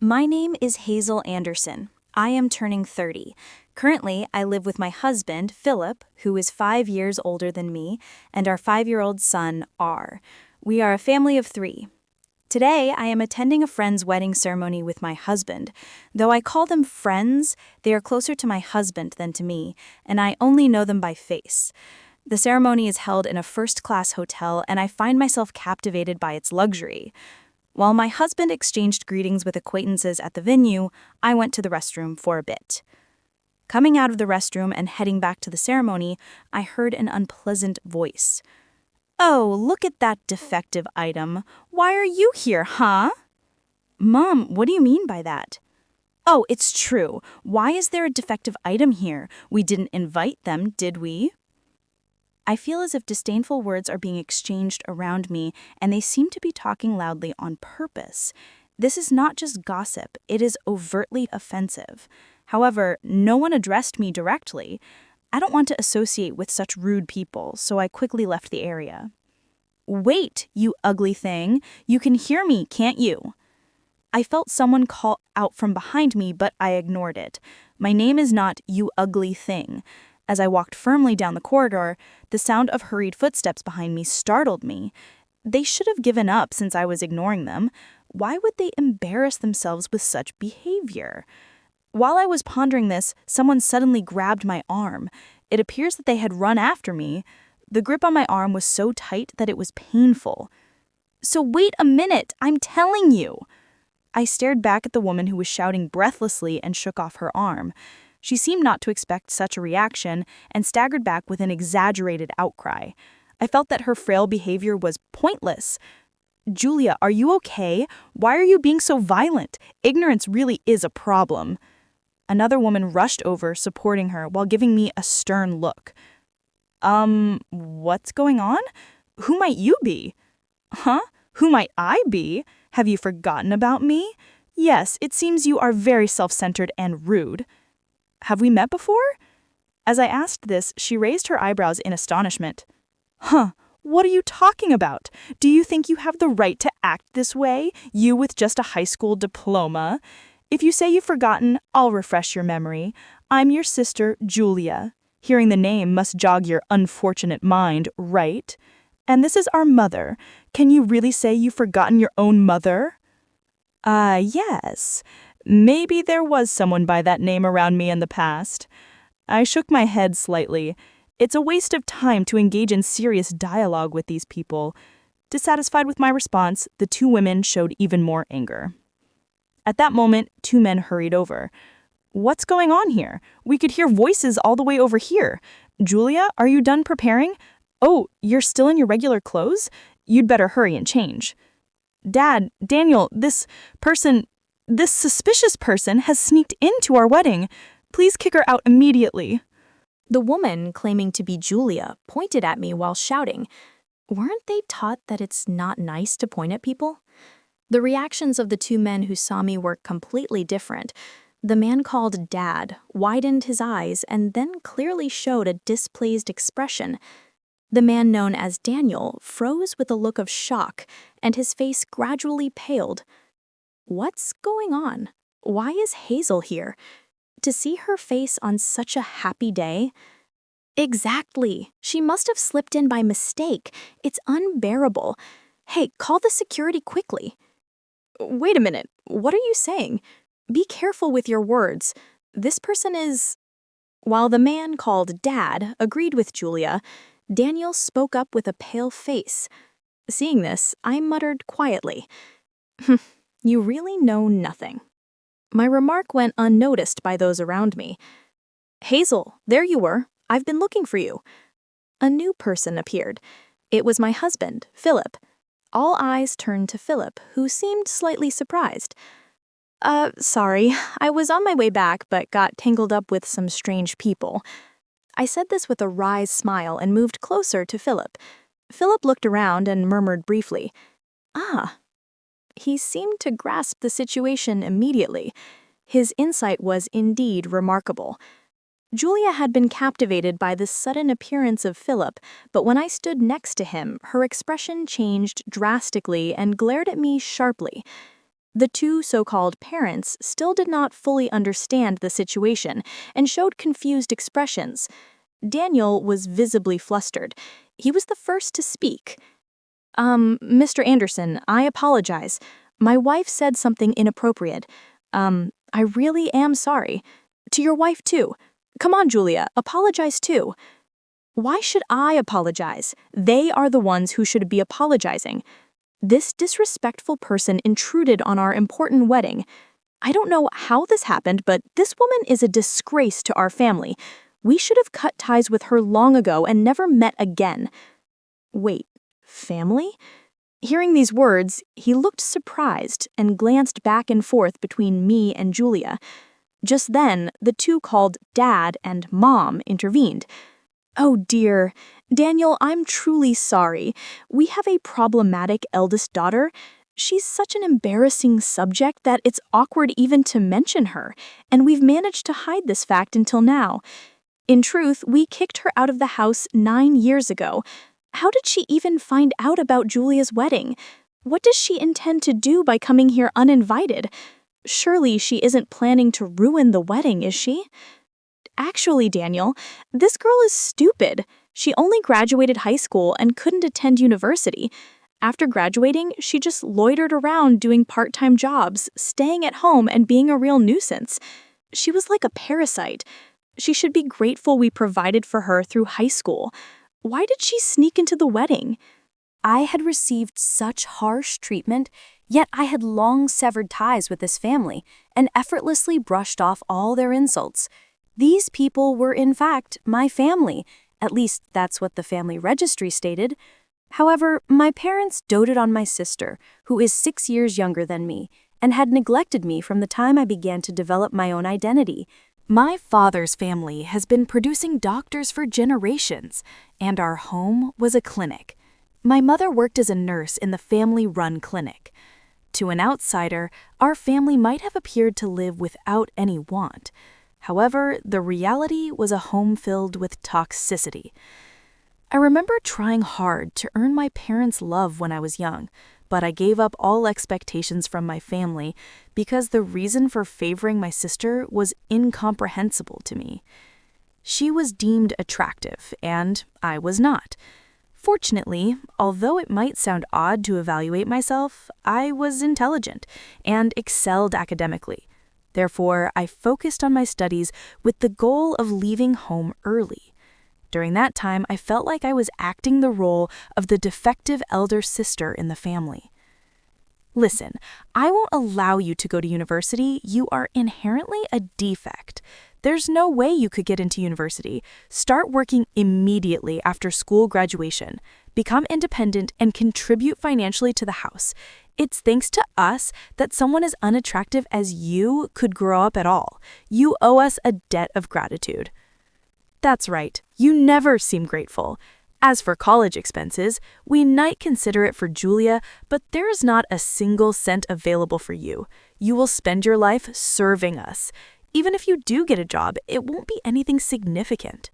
My name is Hazel Anderson. I am turning 30. Currently, I live with my husband, Philip, who is 5 years older than me, and our 5-year-old son, R. We are a family of 3. Today, I am attending a friend's wedding ceremony with my husband. Though I call them friends, they are closer to my husband than to me, and I only know them by face. The ceremony is held in a first-class hotel, and I find myself captivated by its luxury. While my husband exchanged greetings with acquaintances at the venue, I went to the restroom for a bit. Coming out of the restroom and heading back to the ceremony, I heard an unpleasant voice. "Oh, look at that defective item. Why are you here, huh?" "Mom, what do you mean by that?" "Oh, it's true. Why is there a defective item here? We didn't invite them, did we?" I feel as if disdainful words are being exchanged around me, and they seem to be talking loudly on purpose. This is not just gossip, it is overtly offensive. However, no one addressed me directly. I don't want to associate with such rude people, so I quickly left the area. "Wait, you ugly thing. You can hear me, can't you?" I felt someone call out from behind me, but I ignored it. My name is not "you ugly thing." As I walked firmly down the corridor, the sound of hurried footsteps behind me startled me. They should have given up since I was ignoring them. Why would they embarrass themselves with such behavior? While I was pondering this, someone suddenly grabbed my arm. It appears that they had run after me. The grip on my arm was so tight that it was painful. "So wait a minute, I'm telling you!" I stared back at the woman who was shouting breathlessly and shook off her arm. She seemed not to expect such a reaction and staggered back with an exaggerated outcry. I felt that her frail behavior was pointless. "Julia, are you okay? Why are you being so violent? Ignorance really is a problem." Another woman rushed over, supporting her while giving me a stern look. What's going on? Who might you be?" "Huh? Who might I be? Have you forgotten about me? Yes, it seems you are very self-centered and rude. Have we met before?" As I asked this, she raised her eyebrows in astonishment. "Huh, what are you talking about? Do you think you have the right to act this way, you with just a high school diploma? If you say you've forgotten, I'll refresh your memory. I'm your sister, Julia. Hearing the name must jog your unfortunate mind, right? And this is our mother. Can you really say you've forgotten your own mother?" Yes. Maybe there was someone by that name around me in the past. I shook my head slightly. It's a waste of time to engage in serious dialogue with these people. Dissatisfied with my response, the 2 women showed even more anger. At that moment, 2 men hurried over. "What's going on here? We could hear voices all the way over here. Julia, are you done preparing? Oh, you're still in your regular clothes? You'd better hurry and change." "Dad, Daniel, this suspicious person has sneaked into our wedding. Please kick her out immediately." The woman, claiming to be Julia, pointed at me while shouting. Weren't they taught that it's not nice to point at people? The reactions of the 2 men who saw me were completely different. The man called Dad widened his eyes and then clearly showed a displeased expression. The man known as Daniel froze with a look of shock, and his face gradually paled. What's going on? Why is Hazel here? To see her face on such a happy day? Exactly. She must have slipped in by mistake. It's unbearable. Hey, call the security quickly. Wait a minute. What are you saying? Be careful with your words. This person is... While the man called Dad agreed with Julia, Daniel spoke up with a pale face. Seeing this, I muttered quietly, "You really know nothing." My remark went unnoticed by those around me. "Hazel, there you were. I've been looking for you." A new person appeared. It was my husband, Philip. All eyes turned to Philip, who seemed slightly surprised. Sorry, I was on my way back but got tangled up with some strange people." I said this with a wry smile and moved closer to Philip. Philip looked around and murmured briefly, "Ah." He seemed to grasp the situation immediately. His insight was indeed remarkable. Julia had been captivated by the sudden appearance of Philip, but when I stood next to him, her expression changed drastically and glared at me sharply. The two so-called parents still did not fully understand the situation and showed confused expressions. Daniel was visibly flustered. He was the first to speak. Mr. Anderson, I apologize. My wife said something inappropriate. I really am sorry. To your wife, too. Come on, Julia, apologize, too. Why should I apologize? They are the ones who should be apologizing. This disrespectful person intruded on our important wedding. I don't know how this happened, but this woman is a disgrace to our family. We should have cut ties with her long ago and never met again. Wait, family? Hearing these words, he looked surprised and glanced back and forth between me and Julia. Just then, the two called Dad and Mom intervened. Oh dear, Daniel, I'm truly sorry. We have a problematic eldest daughter. She's such an embarrassing subject that it's awkward even to mention her, and we've managed to hide this fact until now. In truth, we kicked her out of the house 9 years ago. How did she even find out about Julia's wedding? What does she intend to do by coming here uninvited? Surely she isn't planning to ruin the wedding, is she? Actually, Daniel, this girl is stupid. She only graduated high school and couldn't attend university. After graduating, she just loitered around doing part-time jobs, staying at home and being a real nuisance. She was like a parasite. She should be grateful we provided for her through high school. Why did she sneak into the wedding? I had received such harsh treatment, yet I had long severed ties with this family and effortlessly brushed off all their insults. These people were, in fact, my family. At least that's what the family registry stated. However, my parents doted on my sister, who is 6 years younger than me, and had neglected me from the time I began to develop my own identity. My father's family has been producing doctors for generations, and our home was a clinic. My mother worked as a nurse in the family-run clinic. To an outsider, our family might have appeared to live without any want. However, the reality was a home filled with toxicity. I remember trying hard to earn my parents' love when I was young, but I gave up all expectations from my family because the reason for favoring my sister was incomprehensible to me. She was deemed attractive, and I was not. Fortunately, although it might sound odd to evaluate myself, I was intelligent and excelled academically. Therefore, I focused on my studies with the goal of leaving home early. During that time, I felt like I was acting the role of the defective elder sister in the family. Listen, I won't allow you to go to university. You are inherently a defect. There's no way you could get into university. Start working immediately after school graduation. Become independent and contribute financially to the house. It's thanks to us that someone as unattractive as you could grow up at all. You owe us a debt of gratitude. That's right, you never seem grateful. As for college expenses, we might consider it for Julia, but there is not a single cent available for you. You will spend your life serving us. Even if you do get a job, it won't be anything significant.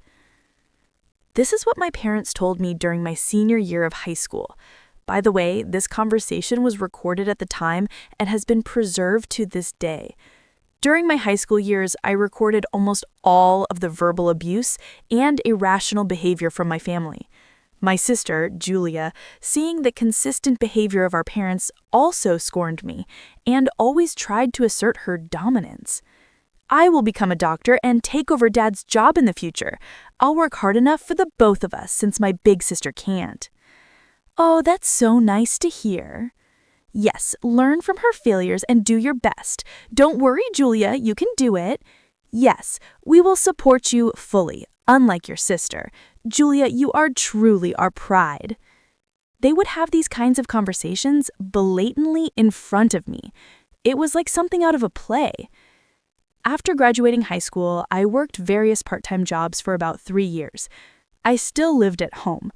This is what my parents told me during my senior year of high school. By the way, this conversation was recorded at the time and has been preserved to this day. During my high school years, I recorded almost all of the verbal abuse and irrational behavior from my family. My sister, Julia, seeing the consistent behavior of our parents, also scorned me and always tried to assert her dominance. I will become a doctor and take over Dad's job in the future. I'll work hard enough for the both of us since my big sister can't. Oh, that's so nice to hear. Yes, learn from her failures and do your best. Don't worry, Julia, you can do it. Yes, we will support you fully, unlike your sister. Julia, you are truly our pride. They would have these kinds of conversations blatantly in front of me. It was like something out of a play. After graduating high school, I worked various part-time jobs for about 3 years. I still lived at home.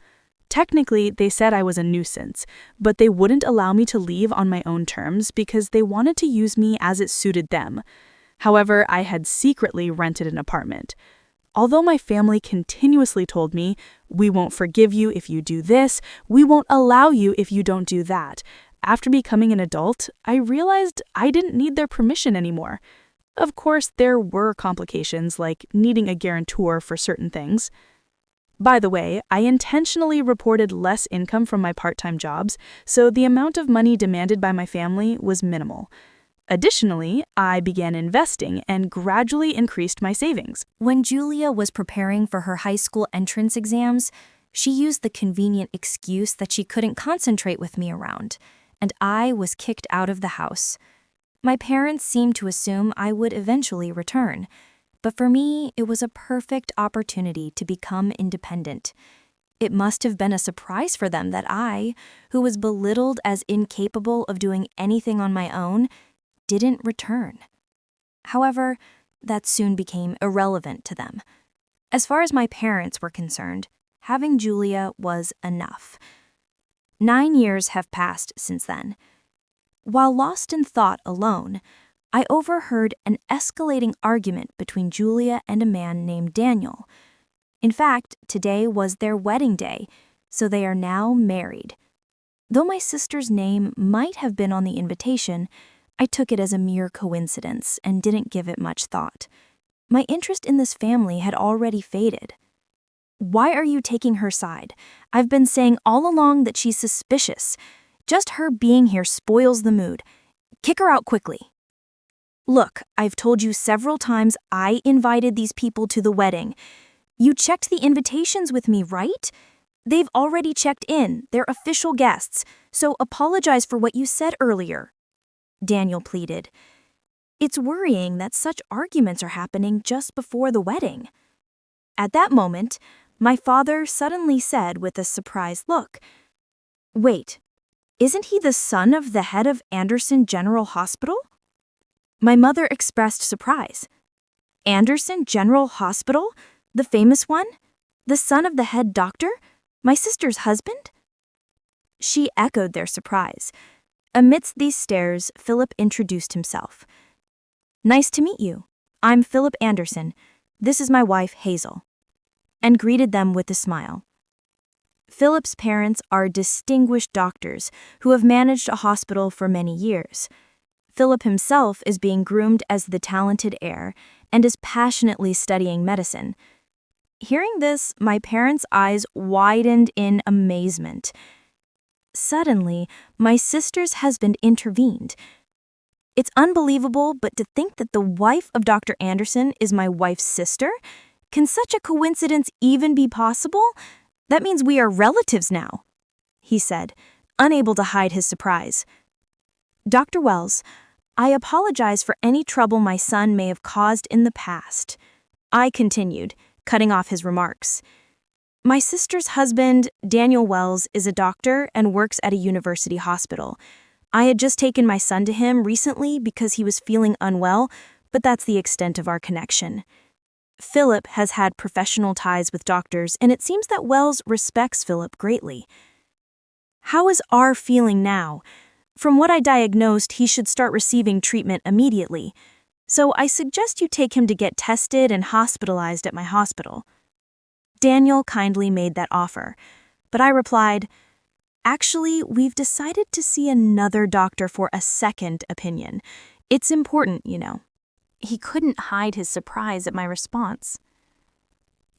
Technically, they said I was a nuisance, but they wouldn't allow me to leave on my own terms because they wanted to use me as it suited them. However, I had secretly rented an apartment. Although my family continuously told me, "We won't forgive you if you do this, we won't allow you if you don't do that," after becoming an adult, I realized I didn't need their permission anymore. Of course, there were complications like needing a guarantor for certain things. By the way, I intentionally reported less income from my part-time jobs, so the amount of money demanded by my family was minimal. Additionally, I began investing and gradually increased my savings. When Julia was preparing for her high school entrance exams, she used the convenient excuse that she couldn't concentrate with me around, and I was kicked out of the house. My parents seemed to assume I would eventually return, but for me, it was a perfect opportunity to become independent. It must have been a surprise for them that I, who was belittled as incapable of doing anything on my own, didn't return. However, that soon became irrelevant to them. As far as my parents were concerned, having Julia was enough. 9 years have passed since then. While lost in thought alone, I overheard an escalating argument between Julia and a man named Daniel. In fact, today was their wedding day, so they are now married. Though my sister's name might have been on the invitation, I took it as a mere coincidence and didn't give it much thought. My interest in this family had already faded. Why are you taking her side? I've been saying all along that she's suspicious. Just her being here spoils the mood. Kick her out quickly. Look, I've told you several times I invited these people to the wedding. You checked the invitations with me, right? They've already checked in. They're official guests, so apologize for what you said earlier. Daniel pleaded. It's worrying that such arguments are happening just before the wedding. At that moment, my father suddenly said with a surprised look, Wait, isn't he the son of the head of Anderson General Hospital? My mother expressed surprise. Anderson General Hospital? The famous one? The son of the head doctor? My sister's husband? She echoed their surprise. Amidst these stares, Philip introduced himself. Nice to meet you. I'm Philip Anderson. This is my wife, Hazel. And greeted them with a smile. Philip's parents are distinguished doctors who have managed a hospital for many years. Philip himself is being groomed as the talented heir and is passionately studying medicine. Hearing this, my parents' eyes widened in amazement. Suddenly, my sister's husband intervened. It's unbelievable, but to think that the wife of Dr. Anderson is my wife's sister? Can such a coincidence even be possible? That means we are relatives now, he said, unable to hide his surprise. Dr. Wells, I apologize for any trouble my son may have caused in the past. I continued, cutting off his remarks. My sister's husband, Daniel Wells, is a doctor and works at a university hospital. I had just taken my son to him recently because he was feeling unwell, but that's the extent of our connection. Philip has had professional ties with doctors, and it seems that Wells respects Philip greatly. How is R feeling now? From what I diagnosed, he should start receiving treatment immediately. So I suggest you take him to get tested and hospitalized at my hospital. Daniel kindly made that offer, but I replied, Actually, we've decided to see another doctor for a second opinion. It's important, you know. He couldn't hide his surprise at my response.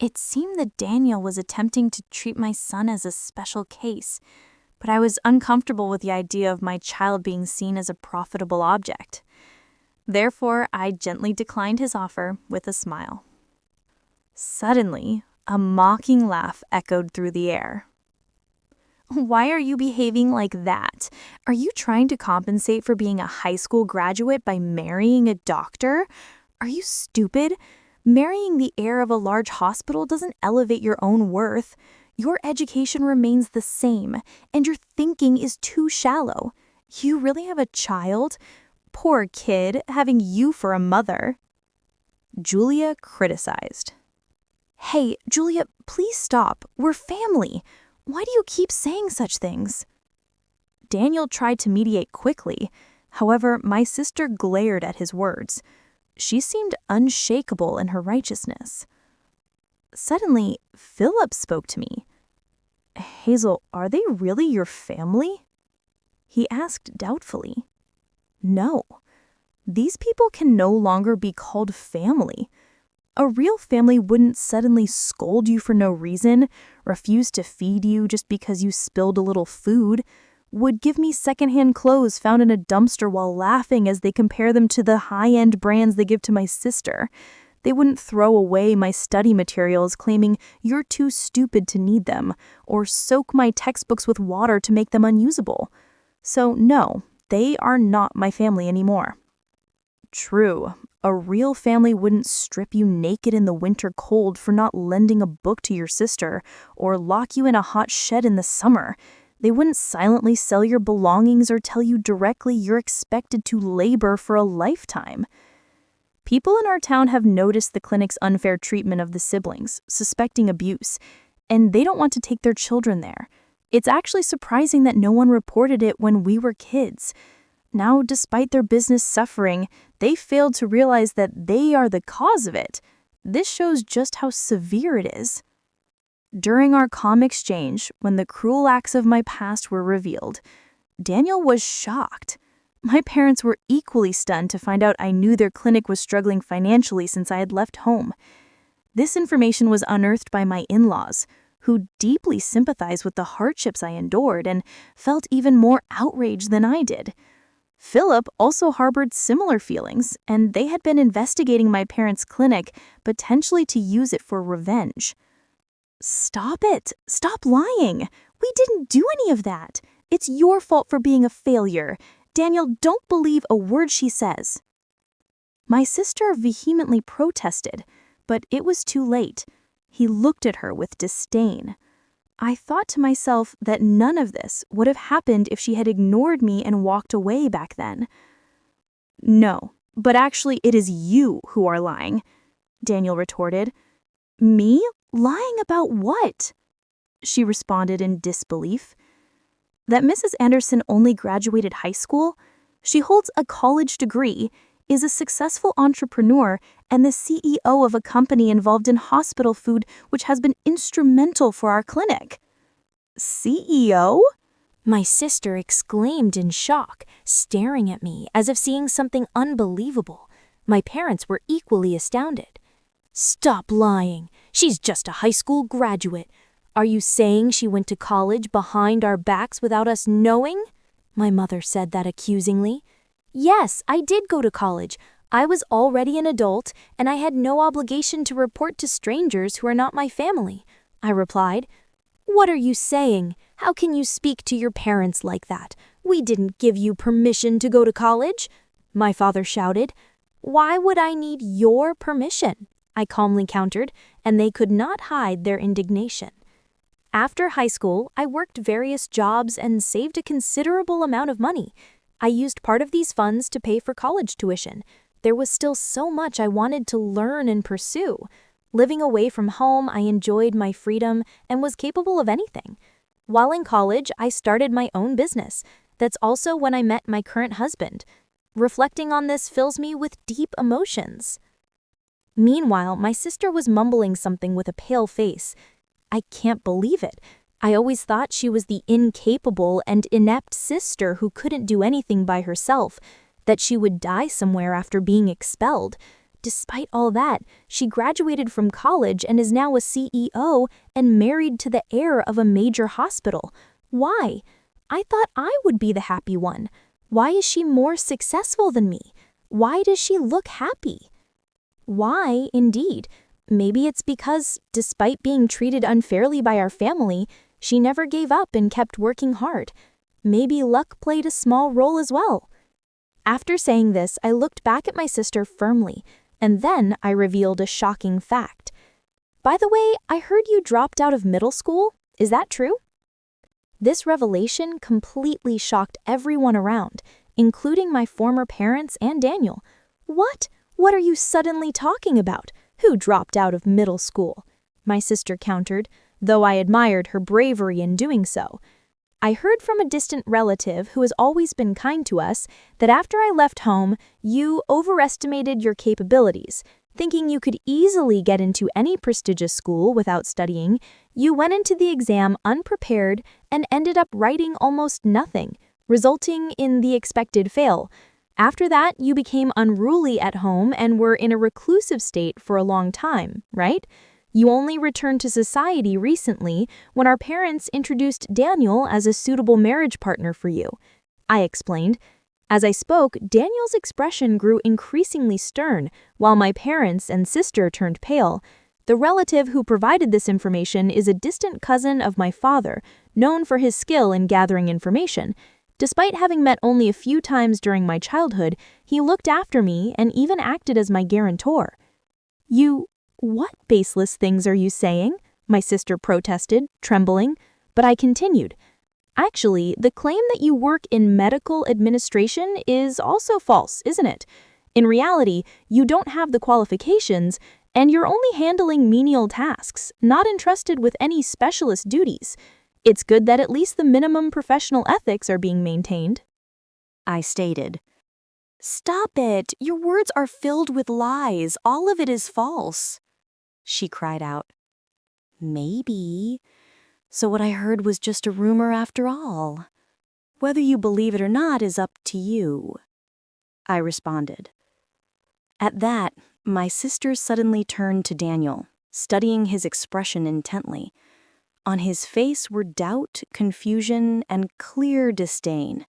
It seemed that Daniel was attempting to treat my son as a special case, but I was uncomfortable with the idea of my child being seen as a profitable object. Therefore, I gently declined his offer with a smile. Suddenly, a mocking laugh echoed through the air. Why are you behaving like that? Are you trying to compensate for being a high school graduate by marrying a doctor? Are you stupid? Marrying the heir of a large hospital doesn't elevate your own worth. Your education remains the same, and your thinking is too shallow. You really have a child? Poor kid, having you for a mother. Julia criticized. Hey, Julia, please stop. We're family. Why do you keep saying such things? Daniel tried to mediate quickly. However, my sister glared at his words. She seemed unshakable in her righteousness. Suddenly, Philip spoke to me. Hazel, are they really your family? He asked doubtfully. No, these people can no longer be called family. A real family wouldn't suddenly scold you for no reason, refuse to feed you just because you spilled a little food, would give me secondhand clothes found in a dumpster while laughing as they compare them to the high-end brands they give to my sister. They wouldn't throw away my study materials claiming you're too stupid to need them, or soak my textbooks with water to make them unusable. So no, they are not my family anymore. True, a real family wouldn't strip you naked in the winter cold for not lending a book to your sister, or lock you in a hot shed in the summer. They wouldn't silently sell your belongings or tell you directly you're expected to labor for a lifetime. People in our town have noticed the clinic's unfair treatment of the siblings, suspecting abuse, and they don't want to take their children there. It's actually surprising that no one reported it when we were kids. Now, despite their business suffering, they failed to realize that they are the cause of it. This shows just how severe it is. During our calm exchange, when the cruel acts of my past were revealed, Daniel was shocked. My parents were equally stunned to find out I knew their clinic was struggling financially since I had left home. This information was unearthed by my in-laws, who deeply sympathized with the hardships I endured and felt even more outraged than I did. Philip also harbored similar feelings, and they had been investigating my parents' clinic, potentially to use it for revenge. Stop it! Stop lying! We didn't do any of that! It's your fault for being a failure. Daniel, don't believe a word she says. My sister vehemently protested, but it was too late. He looked at her with disdain. I thought to myself that none of this would have happened if she had ignored me and walked away back then. No, but actually it is you who are lying, Daniel retorted. Me? Lying about what? She responded in disbelief. That Mrs. Anderson only graduated high school. She holds a college degree, is a successful entrepreneur, and the CEO of a company involved in hospital food which has been instrumental for our clinic. CEO? My sister exclaimed in shock, staring at me as if seeing something unbelievable. My parents were equally astounded. Stop lying. She's just a high school graduate. Are you saying she went to college behind our backs without us knowing? My mother said that accusingly. Yes, I did go to college. I was already an adult, and I had no obligation to report to strangers who are not my family, I replied. What are you saying? How can you speak to your parents like that? We didn't give you permission to go to college, my father shouted. Why would I need your permission? I calmly countered, and they could not hide their indignation. After high school, I worked various jobs and saved a considerable amount of money. I used part of these funds to pay for college tuition. There was still so much I wanted to learn and pursue. Living away from home, I enjoyed my freedom and was capable of anything. While in college, I started my own business. That's also when I met my current husband. Reflecting on this fills me with deep emotions. Meanwhile, my sister was mumbling something with a pale face. I can't believe it. I always thought she was the incapable and inept sister who couldn't do anything by herself, that she would die somewhere after being expelled. Despite all that, she graduated from college and is now a CEO and married to the heir of a major hospital. Why? I thought I would be the happy one. Why is she more successful than me? Why does she look happy? Why, indeed? Maybe it's because, despite being treated unfairly by our family, she never gave up and kept working hard. Maybe luck played a small role as well. After saying this, I looked back at my sister firmly, and then I revealed a shocking fact. By the way, I heard you dropped out of middle school. Is that true? This revelation completely shocked everyone around, including my former parents and Daniel. What? What are you suddenly talking about? Who dropped out of middle school? My sister countered, though I admired her bravery in doing so. I heard from a distant relative who has always been kind to us that after I left home, you overestimated your capabilities. Thinking you could easily get into any prestigious school without studying, you went into the exam unprepared and ended up writing almost nothing, resulting in the expected fail. After that, you became unruly at home and were in a reclusive state for a long time, right? You only returned to society recently when our parents introduced Daniel as a suitable marriage partner for you. I explained. As I spoke, Daniel's expression grew increasingly stern, while my parents and sister turned pale. The relative who provided this information is a distant cousin of my father, known for his skill in gathering information. Despite having met only a few times during my childhood, he looked after me and even acted as my guarantor. What baseless things are you saying? My sister protested, trembling, but I continued. Actually, the claim that you work in medical administration is also false, isn't it? In reality, you don't have the qualifications, and you're only handling menial tasks, not entrusted with any specialist duties. It's good that at least the minimum professional ethics are being maintained. I stated. Stop it! Your words are filled with lies. All of it is false. She cried out. Maybe. So what I heard was just a rumor after all. Whether you believe it or not is up to you, I responded. At that, my sister suddenly turned to Daniel, studying his expression intently. On his face were doubt, confusion, and clear disdain.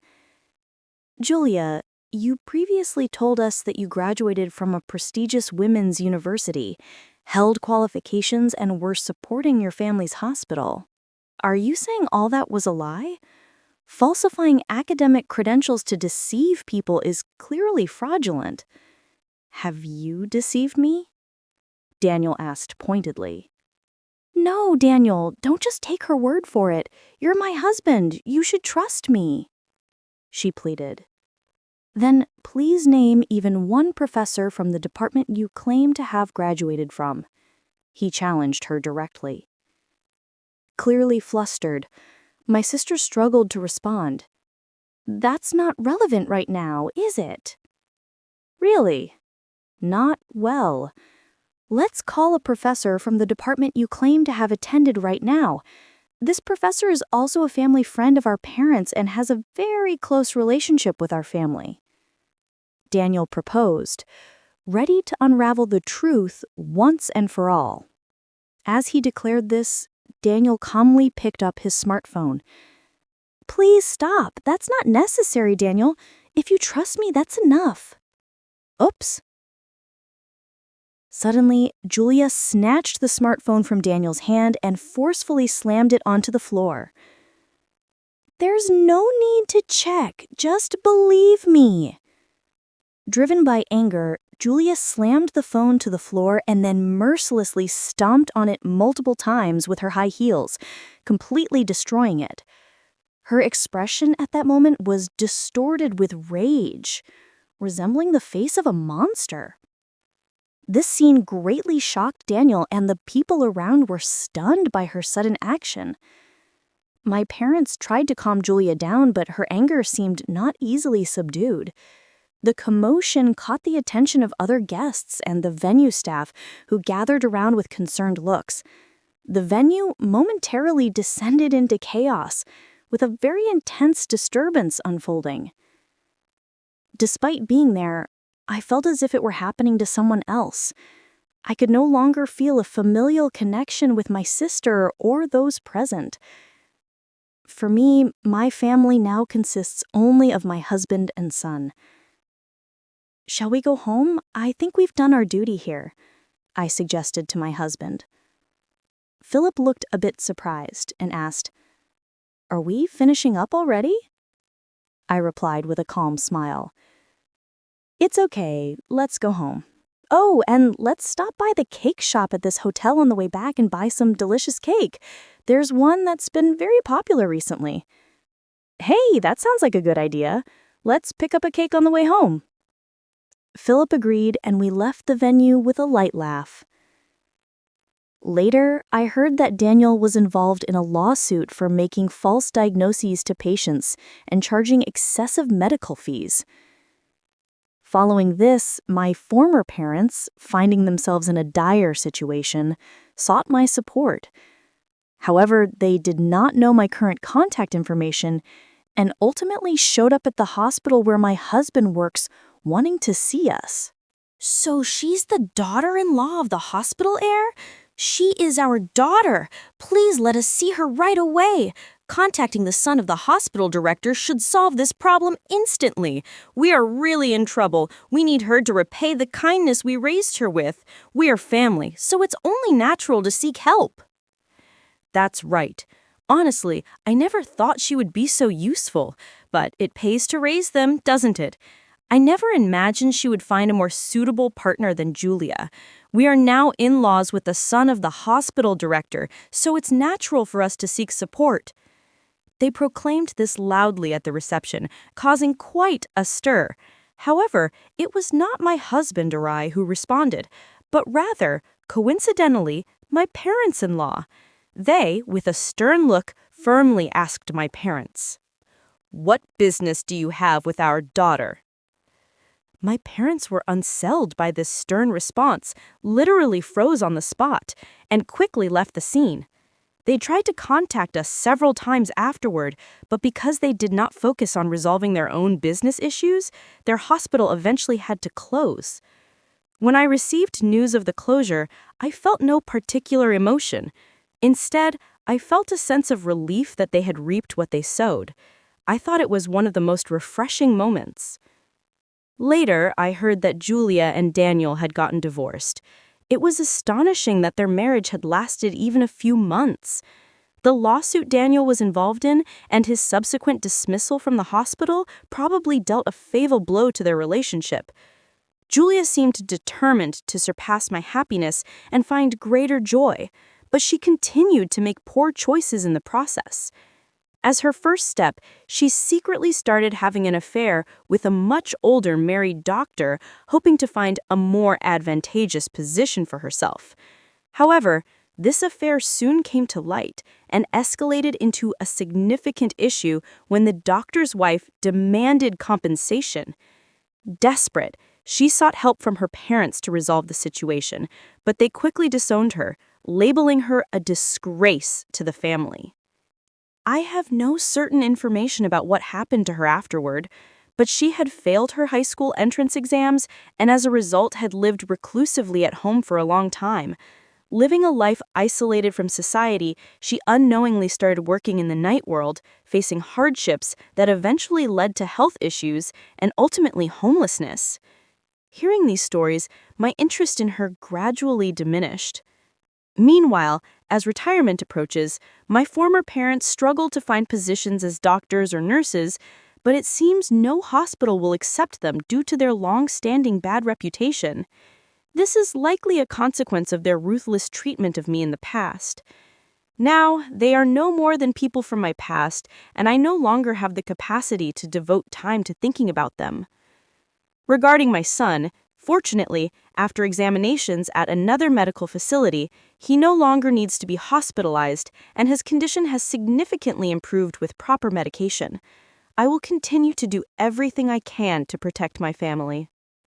Julia, you previously told us that you graduated from a prestigious women's university, held qualifications, and were supporting your family's hospital. Are you saying all that was a lie? Falsifying academic credentials to deceive people is clearly fraudulent. Have you deceived me? Daniel asked pointedly. No, Daniel, don't just take her word for it. You're my husband. You should trust me, she pleaded. Then please name even one professor from the department you claim to have graduated from, he challenged her directly. Clearly flustered, my sister struggled to respond. That's not relevant right now, is it? Really? Not well. Let's call a professor from the department you claim to have attended right now. This professor is also a family friend of our parents and has a very close relationship with our family. Daniel proposed, ready to unravel the truth once and for all. As he declared this, Daniel calmly picked up his smartphone. Please stop. That's not necessary, Daniel. If you trust me, that's enough. Oops. Suddenly, Julia snatched the smartphone from Daniel's hand and forcefully slammed it onto the floor. There's no need to check. Just believe me. Driven by anger, Julia slammed the phone to the floor and then mercilessly stomped on it multiple times with her high heels, completely destroying it. Her expression at that moment was distorted with rage, resembling the face of a monster. This scene greatly shocked Daniel, and the people around were stunned by her sudden action. My parents tried to calm Julia down, but her anger seemed not easily subdued. The commotion caught the attention of other guests and the venue staff, who gathered around with concerned looks. The venue momentarily descended into chaos, with a very intense disturbance unfolding. Despite being there, I felt as if it were happening to someone else. I could no longer feel a familial connection with my sister or those present. For me, my family now consists only of my husband and son. Shall we go home? I think we've done our duty here, I suggested to my husband. Philip looked a bit surprised and asked, Are we finishing up already? I replied with a calm smile. It's okay, let's go home. Oh, and let's stop by the cake shop at this hotel on the way back and buy some delicious cake. There's one that's been very popular recently. Hey, that sounds like a good idea. Let's pick up a cake on the way home. Philip agreed, and we left the venue with a light laugh. Later, I heard that Daniel was involved in a lawsuit for making false diagnoses to patients and charging excessive medical fees. Following this, my former parents, finding themselves in a dire situation, sought my support. However, they did not know my current contact information, and ultimately showed up at the hospital where my husband works, wanting to see us. So she's the daughter-in-law of the hospital heir? She is our daughter. Please let us see her right away. Contacting the son of the hospital director should solve this problem instantly. We are really in trouble. We need her to repay the kindness we raised her with. We are family, so it's only natural to seek help. That's right. Honestly, I never thought she would be so useful, but it pays to raise them, doesn't it? I never imagined she would find a more suitable partner than Julia. We are now in-laws with the son of the hospital director, so it's natural for us to seek support. They proclaimed this loudly at the reception, causing quite a stir. However, it was not my husband or I who responded, but rather, coincidentally, my parents-in-law. They, with a stern look, firmly asked my parents, "What business do you have with our daughter?" My parents were unsettled by this stern response, literally froze on the spot, and quickly left the scene. They tried to contact us several times afterward, but because they did not focus on resolving their own business issues, their hospital eventually had to close. When I received news of the closure, I felt no particular emotion. Instead, I felt a sense of relief that they had reaped what they sowed. I thought it was one of the most refreshing moments. Later, I heard that Julia and Daniel had gotten divorced. It was astonishing that their marriage had lasted even a few months. The lawsuit Daniel was involved in and his subsequent dismissal from the hospital probably dealt a fatal blow to their relationship. Julia seemed determined to surpass my happiness and find greater joy, but she continued to make poor choices in the process. As her first step, she secretly started having an affair with a much older married doctor, hoping to find a more advantageous position for herself. However, this affair soon came to light and escalated into a significant issue when the doctor's wife demanded compensation. Desperate, she sought help from her parents to resolve the situation, but they quickly disowned her, labeling her a disgrace to the family. I have no certain information about what happened to her afterward, but she had failed her high school entrance exams and as a result had lived reclusively at home for a long time. Living a life isolated from society, she unknowingly started working in the night world, facing hardships that eventually led to health issues and ultimately homelessness. Hearing these stories, my interest in her gradually diminished. Meanwhile, as retirement approaches, my former parents struggle to find positions as doctors or nurses, but it seems no hospital will accept them due to their long-standing bad reputation. This is likely a consequence of their ruthless treatment of me in the past. Now, they are no more than people from my past, and I no longer have the capacity to devote time to thinking about them. Regarding my son, fortunately, after examinations at another medical facility, he no longer needs to be hospitalized and his condition has significantly improved with proper medication. I will continue to do everything I can to protect my family.